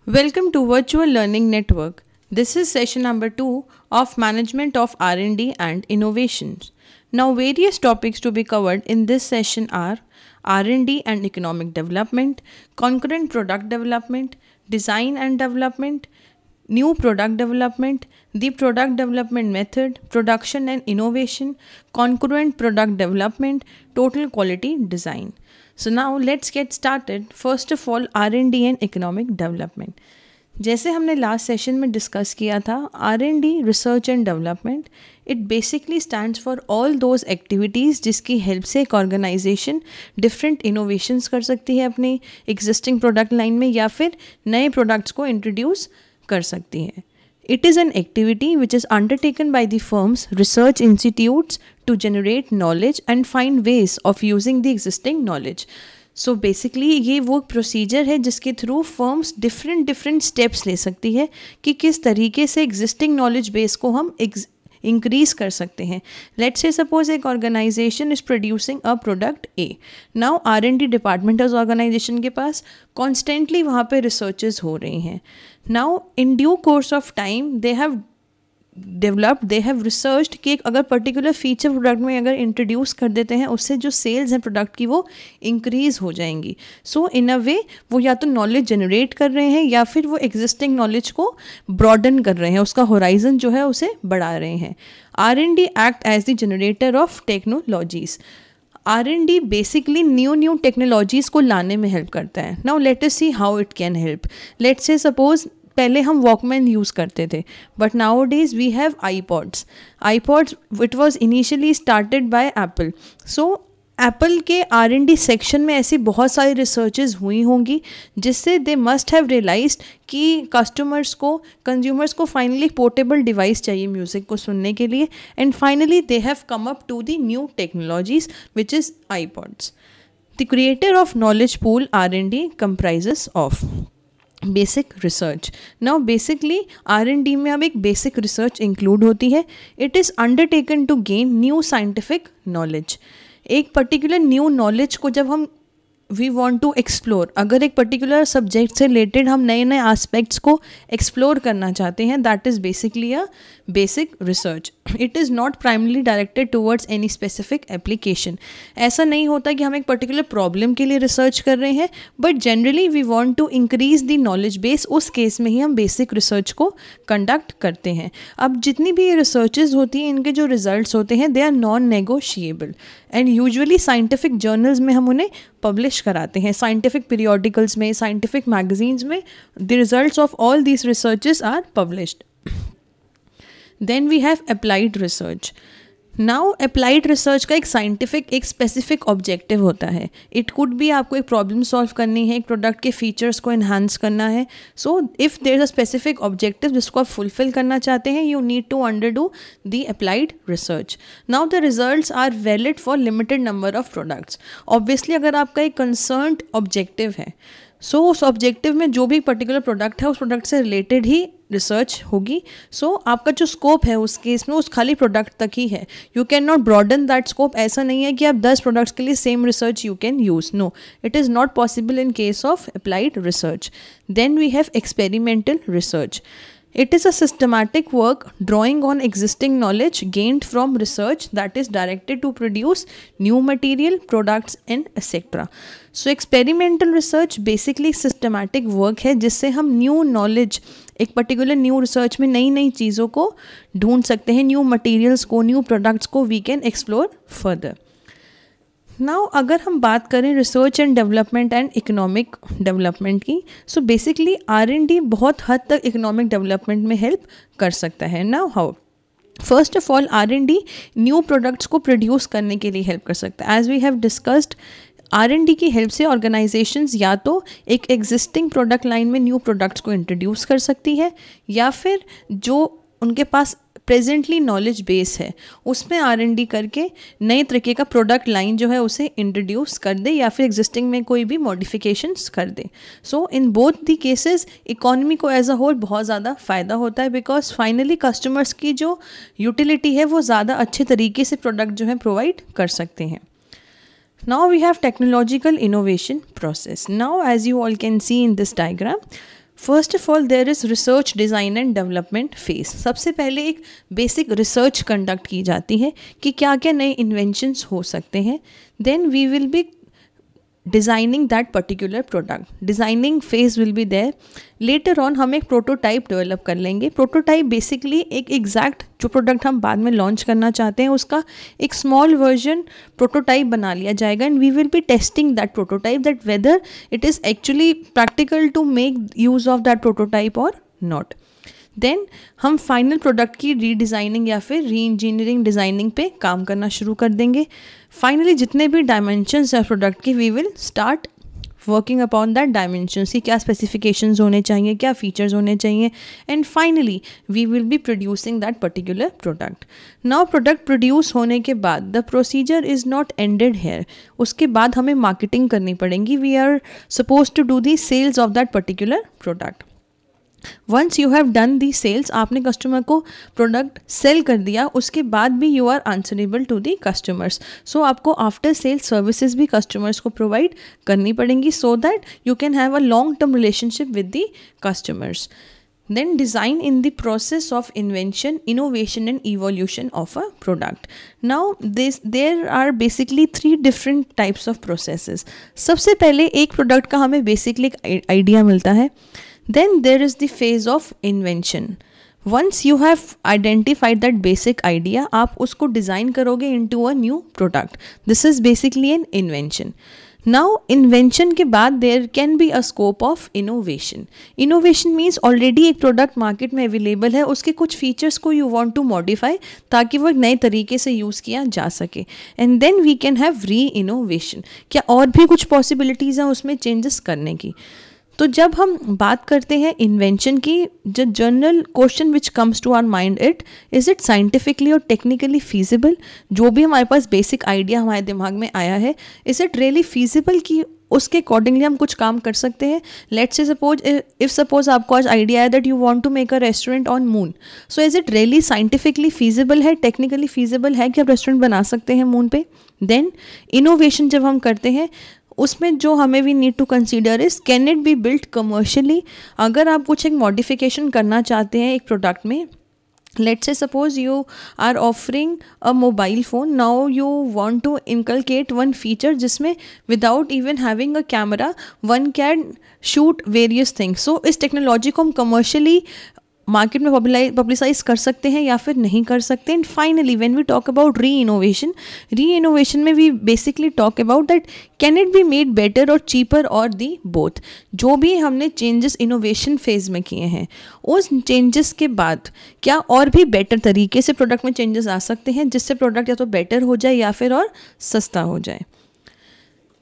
Welcome to Virtual Learning Network. This is session number 2 of Management of R&D and Innovations. Now various topics to be covered in this session are R&D and economic development, concurrent product development, design and development, new product development, the product development method, production and innovation, concurrent product development, total quality design. So now let's get started. First of all, R&D and economic development. जैसे हमने last session में discuss किया था, R&D research and development it basically stands for all those activities जिसकी help से एक organisation different innovations कर सकती है अपनी एग्जिस्टिंग प्रोडक्ट लाइन में या फिर नए प्रोडक्ट्स को इंट्रोड्यूस कर सकती है. It is an activity which is undertaken by the firm's research institutes to generate knowledge and find ways of using the existing knowledge. So basically ये वो प्रोसीजर है जिसके थ्रू फर्म्स डिफरेंट स्टेप्स ले सकती है कि किस तरीके से एग्जिस्टिंग नॉलेज बेस को हम इंक्रीज कर सकते हैं. लेट्स से सपोज एक organisation is producing a product A. Now R&D department उस ऑर्गेनाइजेशन के पास कॉन्स्टेंटली वहाँ पे रिसर्चेज हो रही हैं. Now in due course of time they have developed, they have researched कि एक अगर पर्टिकुलर फीचर प्रोडक्ट में अगर इंट्रोड्यूस कर देते हैं उससे जो सेल्स हैं प्रोडक्ट की वो इंक्रीज़ हो जाएंगी. सो इन अ वे वो या तो नॉलेज जनरेट कर रहे हैं या फिर वो एग्जिस्टिंग नॉलेज को ब्रॉडन कर रहे हैं, उसका होराइजन जो है उसे बढ़ा रहे हैं. R&D act as the generator of technologies. R&D basically new technologies को लाने में हेल्प करता है. Now let us see how it can help. Let's say suppose पहले हम वॉकमैन यूज़ करते थे but nowadays we have iPods. It was initially started by Apple. So Apple के R&D सेक्शन में ऐसी बहुत सारी रिसर्चेज हुई होंगी जिससे दे मस्ट हैव रियलाइज्ड कि कंज्यूमर्स को फाइनली पोर्टेबल डिवाइस चाहिए म्यूज़िक को सुनने के लिए. And finally they have come up to the new technologies which is iPods. The creator of knowledge pool R&D comprises of basic research. Now basically R&D में अब एक basic research include होती है. It is undertaken to gain new scientific knowledge. एक particular new knowledge को जब हम we want to explore, अगर एक पर्टिकुलर सब्जेक्ट से रिलेटेड हम नए नए आस्पेक्ट्स को एक्सप्लोर करना चाहते हैं, that is basically a basic research. It is not primarily directed towards any specific application. ऐसा नहीं होता कि हम एक पर्टिकुलर प्रॉब्लम के लिए रिसर्च कर रहे हैं but generally we want to increase the knowledge base. उस केस में ही हम बेसिक रिसर्च को कंडक्ट करते हैं. अब जितनी भी ये रिसर्चेज होती हैं इनके जो रिजल्ट्स होते हैं they are non negotiable and usually scientific journals में हम उन्हें पब्लिश कराते हैं. साइंटिफिक पीरियोडिकल्स में, साइंटिफिक मैगजीन्स में the results of all these researches are published. Then we have applied research. Now applied research का एक साइंटिफिक एक स्पेसिफिक ऑब्जेक्टिव होता है. इट कुड बी आपको एक प्रॉब्लम सॉल्व करनी है, एक प्रोडक्ट के फीचर्स को इन्हांस करना है. So if there is a specific objective जिसको आप फुलफिल करना चाहते हैं you need to undergo the applied research. Now the results are valid for limited number of products. Obviously अगर आपका एक कंसर्न्ड ऑब्जेक्टिव है सो उस ऑब्जेक्टिव में जो भी पर्टिकुलर प्रोडक्ट है उस प्रोडक्ट से रिलेटेड ही रिसर्च होगी. सो आपका जो स्कोप है उस केस में उस खाली प्रोडक्ट तक ही है. You can not broaden that scope. ऐसा नहीं है कि आप 10 प्रोडक्ट्स के लिए same research you can use. No, it is not possible in case of applied research. Then we have experimental research. It is a systematic work drawing on existing knowledge gained from research that is directed to produce new material, products and etc. So experimental research basically systematic work है जिससे हम new knowledge, एक particular new research में नई नई चीज़ों को ढूंढ सकते हैं, new materials को, new products को we can explore further. Now अगर हम बात करें research and development and economic development की, सो बेसिकली R&D बहुत हद तक इकोनॉमिक डेवलपमेंट में हेल्प कर सकता है. Now how? First of all R&D new products को प्रोड्यूस करने के लिए हेल्प कर सकता है. As we have discussed R&D की हेल्प से ऑर्गेनाइजेशंस या तो एक एग्जिस्टिंग प्रोडक्ट लाइन में न्यू प्रोडक्ट्स को इंट्रोड्यूस कर सकती है या फिर जो उनके पास प्रेजेंटली नॉलेज बेस है उसमें R&D करके नए तरीके का प्रोडक्ट लाइन जो है उसे इंट्रोड्यूस कर दे या फिर एग्जिस्टिंग में कोई भी मॉडिफिकेशंस कर दे. So in both the cases economy को एज अ होल बहुत ज़्यादा फ़ायदा होता है बिकॉज फाइनली कस्टमर्स की जो यूटिलिटी है वो ज़्यादा अच्छे तरीके से प्रोडक्ट जो है प्रोवाइड कर सकते हैं. Now we have technological innovation process. Now as you all can see in this diagram, first of all there is research design and development phase. सबसे पहले एक बेसिक रिसर्च कंडक्ट की जाती है कि क्या क्या नए इन्वेंशंस हो सकते हैं। Then we will be designing that particular product, designing phase will be there. Later on हम एक प्रोटोटाइप डेवलप कर लेंगे। प्रोटोटाइप बेसिकली एक एग्जैक्ट जो प्रोडक्ट हम बाद में लॉन्च करना चाहते हैं उसका एक स्मॉल वर्जन प्रोटोटाइप बना लिया जाएगा, and we will be testing that prototype that whether it is actually practical to make use of that prototype और नॉट। देन हम फाइनल प्रोडक्ट की रीडिज़ाइनिंग या फिर री इंजीनियरिंग डिज़ाइनिंग पे काम करना शुरू कर देंगे। फाइनली जितने भी डायमेंशंस हैं प्रोडक्ट की, we will start working upon that dimensions की क्या स्पेसिफिकेशंस होने चाहिए, क्या फीचर्स होने चाहिए, and finally we will be producing that particular product. Now product produce होने के बाद the procedure is not ended here. उसके बाद हमें मार्केटिंग करनी पड़ेगी। We are suppose to do the sales of that particular product. Once you have done the sales, आपने customer को प्रोडक्ट सेल कर दिया, उसके बाद भी you are answerable to the customers. So आपको आफ्टर सेल सर्विसेज भी कस्टमर्स को प्रोवाइड करनी पड़ेंगी so that you can have a long term relationship with the customers. Then design in the process of invention, innovation and evolution of a product. Now there are basically 3 different types of processes. सबसे पहले एक product का हमें basically एक idea मिलता है। Then there is the phase of invention. Once you have identified that basic idea, आप उसको डिज़ाइन करोगे into a new product. This is basically an invention. Now invention के बाद there can be a scope of innovation. Innovation means already एक product market में available है, उसके कुछ फीचर्स को यू वांट टू मॉडिफाई ताकि वो एक नए तरीके से यूज़ किया जा सके, and then we can have reinnovation. क्या और भी कुछ पॉसिबिलिटीज़ हैं उसमें चेंजेस करने की। तो जब हम बात करते हैं इन्वेंशन की, जो general question which comes to our mind is it scientifically और टेक्निकली फीजिबल। जो भी हमारे पास बेसिक आइडिया हमारे दिमाग में आया है, इज़ इट रियली फीजिबल कि उसके अकॉर्डिंगली हम कुछ काम कर सकते हैं। लेट्स से सपोज आपको आज आइडिया है that you want to make a restaurant on moon. So is it really scientifically feasible है, टेक्निकली फीजिबल है कि आप रेस्टोरेंट बना सकते हैं मून पे। देन इनोवेशन जब हम करते हैं उसमें जो हमें we need to consider is can it be built commercially. अगर आप कुछ एक मॉडिफिकेशन करना चाहते हैं एक प्रोडक्ट में, let's say suppose you are offering a mobile phone, now you want to inculcate one feature जिसमें without even having a camera one can shoot various things. So इस टेक्नोलॉजी को हम कमर्शियली मार्केट में publicise कर सकते हैं या फिर नहीं कर सकते। And finally when we talk about reinnovation में we basically talk about that can it be made better और चीपर और दी बोथ। जो भी हमने चेंजेस इनोवेशन फेज में किए हैं, उस चेंजेस के बाद क्या और भी बेटर तरीके से प्रोडक्ट में चेंजेस आ सकते हैं जिससे प्रोडक्ट या तो बेटर हो जाए या फिर और सस्ता हो जाए।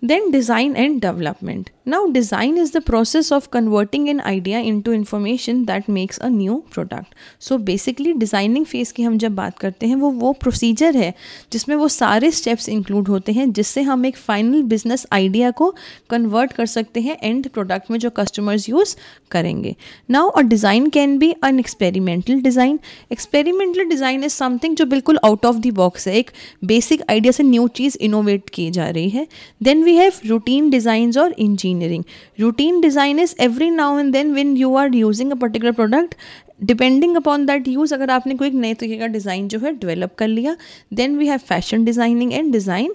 Then design and development. Now design is the process of converting an idea into information that makes a new product. So basically designing phase की हम जब बात करते हैं वो प्रोसीजर है जिसमें वो सारे स्टेप्स इंक्लूड होते हैं जिससे हम एक फाइनल बिजनेस आइडिया को कन्वर्ट कर सकते हैं एंड प्रोडक्ट में जो कस्टमर्स यूज़ करेंगे। Now a design can be an experimental design. Experimental design is something जो बिल्कुल आउट ऑफ द बॉक्स है, एक बेसिक आइडिया से न्यू चीज़ इनोवेट की जा रही है। Then we have routine designs or engineering. Routine design is every now and then when you are using a particular product, depending upon that use, अगर आपने कोई एक नए तरीके का डिज़ाइन जो है डेवलप कर लिया। then we have fashion designing and design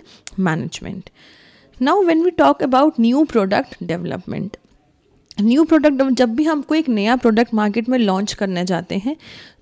management. Now when we talk about new product development, new product जब भी हम कोई एक नया प्रोडक्ट मार्केट में लॉन्च करने जाते हैं,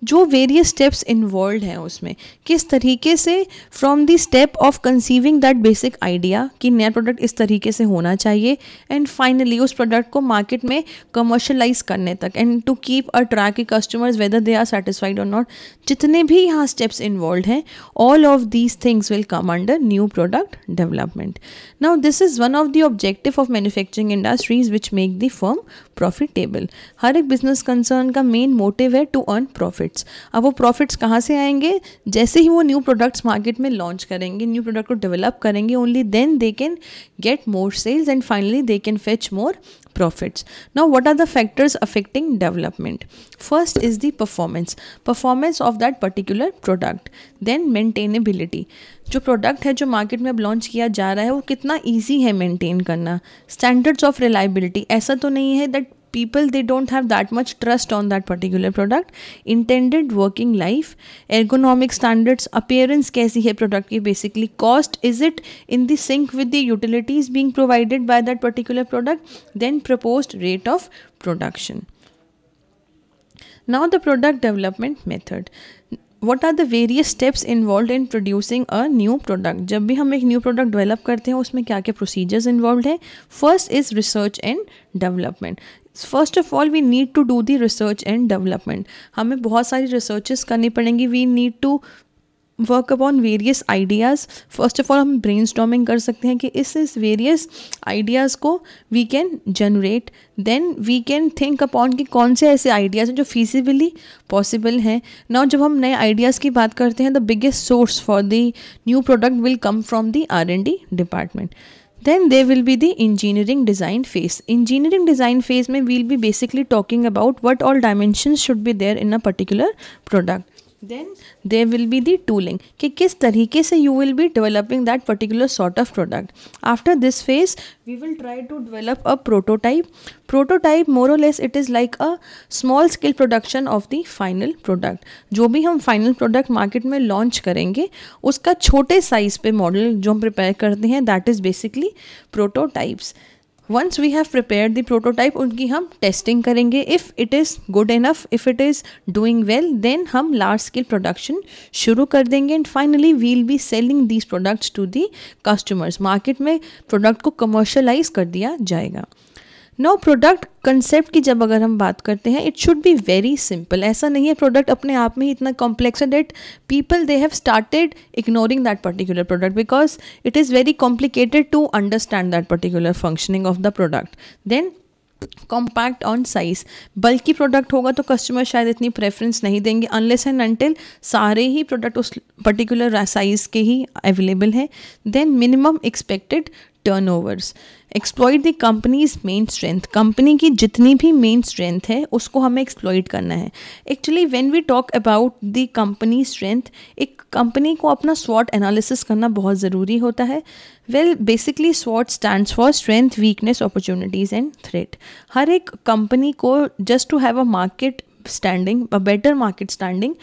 जो वेरियस स्टेप्स इन्वॉल्व हैं उसमें, किस तरीके से from the step of conceiving that basic idea कि नया प्रोडक्ट इस तरीके से होना चाहिए एंड फाइनली उस प्रोडक्ट को मार्केट में कमर्शलाइज करने तक and to keep a track customers whether they are satisfied और नॉट, जितने भी यहाँ स्टेप्स इन्वॉल्व हैं, all of these things will come under new product development. Now this is one of the objective of manufacturing industries which make the firm profitable. हर एक business concern का main motive है to earn profits. अब वो profits कहाँ से आएंगे? जैसे ही वो न्यू प्रोडक्ट्स मार्केट में लॉन्च करेंगे, न्यू प्रोडक्ट को डेवलप करेंगे, only then they can get more sales and finally they can fetch more profits. Now what are the factors affecting development? First is the performance of that particular product. Then maintainability. जो product है जो market में अब launch किया जा रहा है वो कितना ईजी है मेंटेन करना। स्टैंडर्ड्स ऑफ रिलायबिलिटी, ऐसा तो नहीं है that people, they don't have that much trust on that particular product. Intended working life, ergonomic standards, appearance कैसी है product की, basically cost, is it in the sync with the utilities being provided by that particular product, then proposed rate of production. Now the product development method. What are the various steps involved in producing a new product? जब भी हम एक new product develop करते हैं उसमें क्या क्या procedures involve है? First is research and development. First of all we need to do the research and development. हमें बहुत सारी रिसर्चेस करनी पड़ेंगी. We need to work upon various ideas. First of all हम ब्रेनस्टॉर्मिंग कर सकते हैं कि इस वेरियस आइडियाज़ को we can generate. Then we can think upon कि कौन से ऐसे आइडियाज़ हैं जो फिजिबली पॉसिबल हैं. नाउ जब हम नए आइडियाज़ की बात करते हैं, the biggest source for the new product will come from the R&D department. Then there will be the engineering design phase. Engineering design phase में we'll be basically talking about what all dimensions should be there in a particular product. Then there will be the tooling कि किस तरीके से you will be developing that particular sort of product. After this phase we will try to develop a prototype. Prototype more or less it is like a small scale production of the final product. जो भी हम final product market में launch करेंगे उसका छोटे size पे model जो हम prepare करते हैं, that is basically prototypes. Once we have prepared the prototype, उनकी हम टेस्टिंग करेंगे. If it is good enough, if it is doing well, then हम लार्ज स्केल प्रोडक्शन शुरू कर देंगे. And finally will be selling these products to the customers. Market में product को commercialise कर दिया जाएगा. नो प्रोडक्ट कंसेप्ट की जब अगर हम बात करते हैं, it should be very simple. ऐसा नहीं है प्रोडक्ट अपने आप में ही इतना कॉम्प्लेक्स है that people they have started ignoring that particular product because it is very complicated to understand that particular functioning of the product. Then compact on size. बल्कि product होगा तो कस्टमर शायद इतनी प्रेफरेंस नहीं देंगे अनलेस एंड अनटिल सारे ही product उस पर्टिकुलर साइज़ के ही अवेलेबल हैं. Then minimum expected turnovers. Exploit the company's main strength. Company की जितनी भी मेन स्ट्रेंथ है उसको हमें एक्सप्लॉइट करना है. Actually when we talk about the company strength, एक कंपनी को अपना स्वॉट एनालिसिस करना बहुत ज़रूरी होता है. वेल बेसिकली स्वॉट stands for strength, weakness, opportunities and threat. हर एक कंपनी को just to have a market standing, a better market standing,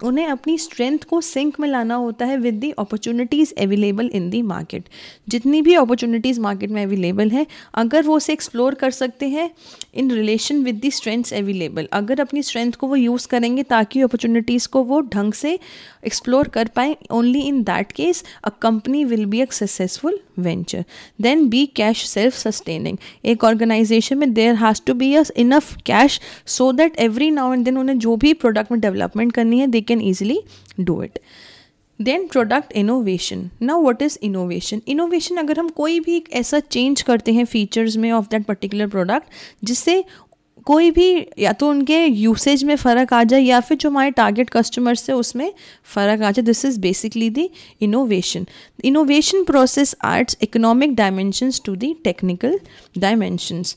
उन्हें अपनी स्ट्रेंथ को सिंक में लाना होता है with the opportunities available in the market. जितनी भी अपॉर्चुनिटीज़ मार्केट में अवेलेबल हैं, अगर वो उसे एक्सप्लोर कर सकते हैं in relation with the strengths available, अगर अपनी स्ट्रेंथ को वो यूज़ करेंगे ताकि अपॉर्चुनिटीज़ को वो ढंग से एक्सप्लोर कर पाएँ, only in that case a company will be a successful venture. Then be cash self sustaining. एक ऑर्गेनाइजेशन में there has to be enough cash so that every now and then उन्हें जो भी प्रोडक्ट में development करनी है, they can easily do it. Then product innovation. Now what is innovation? Innovation अगर हम कोई भी एक ऐसा चेंज करते हैं फीचर्स में ऑफ दैट पर्टिकुलर प्रोडक्ट जिससे कोई भी या तो उनके यूसेज में फ़र्क आ जाए या फिर जो हमारे टारगेट कस्टमर्स से उसमें फ़र्क आ जाए, this is basically the innovation. Innovation process adds economic dimensions to the technical dimensions.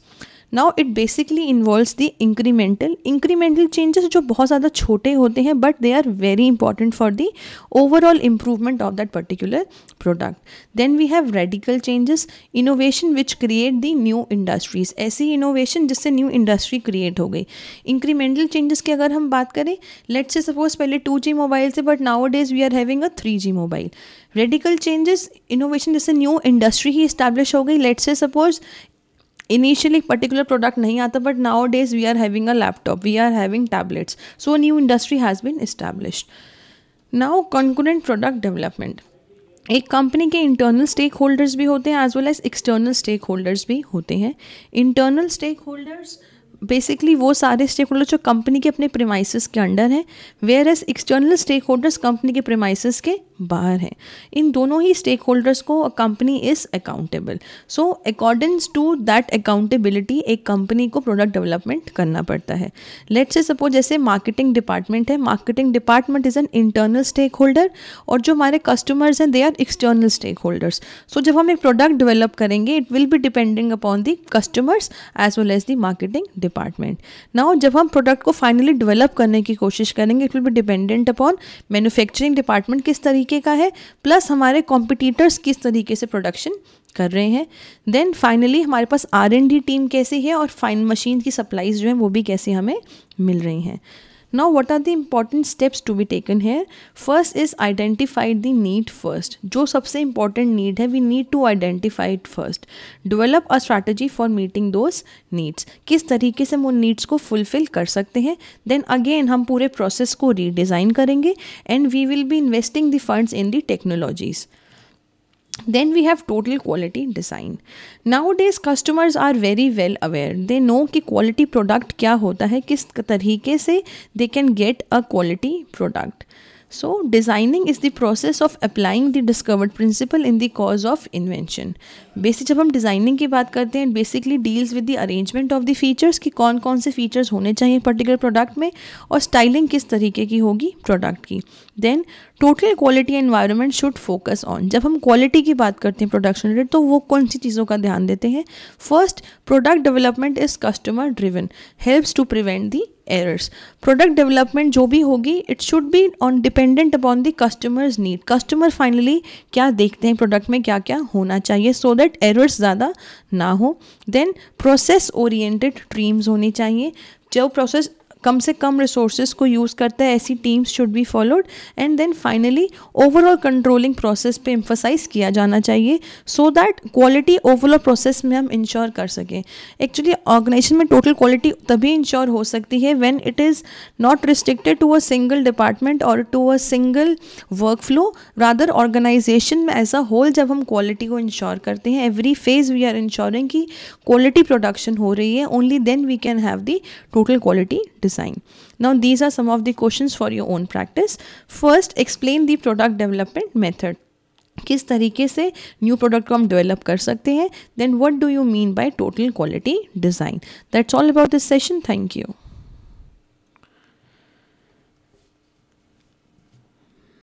Now it basically involves the incremental changes जो बहुत ज़्यादा छोटे होते हैं but they are very important for the overall improvement of that particular product. Then we have radical changes, innovation which create the new industries. ऐसी innovation जिससे new industry create हो गई. इंक्रीमेंटल चेंजेस की अगर हम बात करें, लेट्स से सपोज पहले 2G मोबाइल थे but nowadays we are having a 3G mobile. Radical changes, innovation जिससे न्यू इंडस्ट्री ही इस्टेब्लिश हो गई. Let's say suppose initially particular product नहीं आता but nowadays we are having a laptop, we are having tablets, so new industry has been established. Now concurrent product development. एक company के internal stakeholders भी होते हैं as well as external stakeholders भी होते हैं. Internal stake holders basically वो सारे स्टेक होल्डर्स जो कंपनी के अपने प्रीमाइसेस के अंडर हैं, whereas external stakeholders company के प्रीमाइसेस के बाहर हैं. इन दोनों ही स्टेक होल्डर्स को company is accountable. So according to that accountability एक कंपनी को प्रोडक्ट डेवलपमेंट करना पड़ता है. लेट्स से सपोज जैसे मार्केटिंग डिपार्टमेंट है, marketing department is an internal stakeholder और जो हमारे कस्टमर्स हैं they are external stakeholders. So जब हम एक प्रोडक्ट डेवलप करेंगे it will be depending upon the customers as well as the marketing department. Now जब हम प्रोडक्ट को फाइनली डेवलप करने की कोशिश करेंगे it will be dependent upon manufacturing department किस तरीके का है, प्लस हमारे कॉम्पिटिटर्स किस तरीके से प्रोडक्शन कर रहे हैं। देन फाइनली हमारे पास R&D टीम कैसी है और फाइन मशीन की सप्लाईज जो हैं वो भी कैसे हमें मिल रही हैं। Now, what are the important steps to be taken here? First is identify the need first. जो सबसे important need है, we need to identify it first. Develop a strategy for meeting those needs. किस तरीके से हम उन needs को fulfill कर सकते हैं. Then again हम पूरे process को redesign करेंगे and we will be investing the funds in the technologies. Then we have total quality design. Nowadays customers are very well aware. They know कि quality product क्या होता है, किस तरीके से they can get a quality product. So designing is the process of applying the discovered principle in the cause of invention. Basic जब हम designing की बात करते हैं basically deals with the arrangement of the features कि कौन कौन से फीचर्स होने चाहिए पर्टिकुलर प्रोडक्ट में और स्टाइलिंग किस तरीके की होगी प्रोडक्ट की. Then total quality environment should focus on. जब हम क्वालिटी की बात करते हैं प्रोडक्शन रिलेटेड तो वो कौन सी चीज़ों का ध्यान देते हैं. First, product development is customer driven, helps to prevent the errors. Product development जो भी होगी it should be on dependent upon the customers need. Customer finally क्या देखते हैं प्रोडक्ट में क्या क्या होना चाहिए सो दैट एरर्स ज़्यादा ना हो. देन प्रोसेस ओरिएंटेड टीम्स होनी चाहिए. जो प्रोसेस कम से कम रिसोर्सेज को यूज़ करता है ऐसी teams should be followed. And then finally overall controlling process पे एम्फोसाइज किया जाना चाहिए so that quality overall process में हम इंश्योर कर सकें. एक्चुअली ऑर्गेनाइजेशन में टोटल क्वालिटी तभी इंश्योर हो सकती है when it is not restricted to a single department और to a single workflow. Rather organisation में एज अ होल जब हम क्वालिटी को इंश्योर करते हैं every phase we are ensuring कि क्वालिटी प्रोडक्शन हो रही है. Only then we can have the total quality design. Now these are some of the questions for your own practice. First, explain the product development method. किस तरीके से new product को हम develop कर सकते हैं. Then what do you mean by total quality design? That's all about this session. Thank you.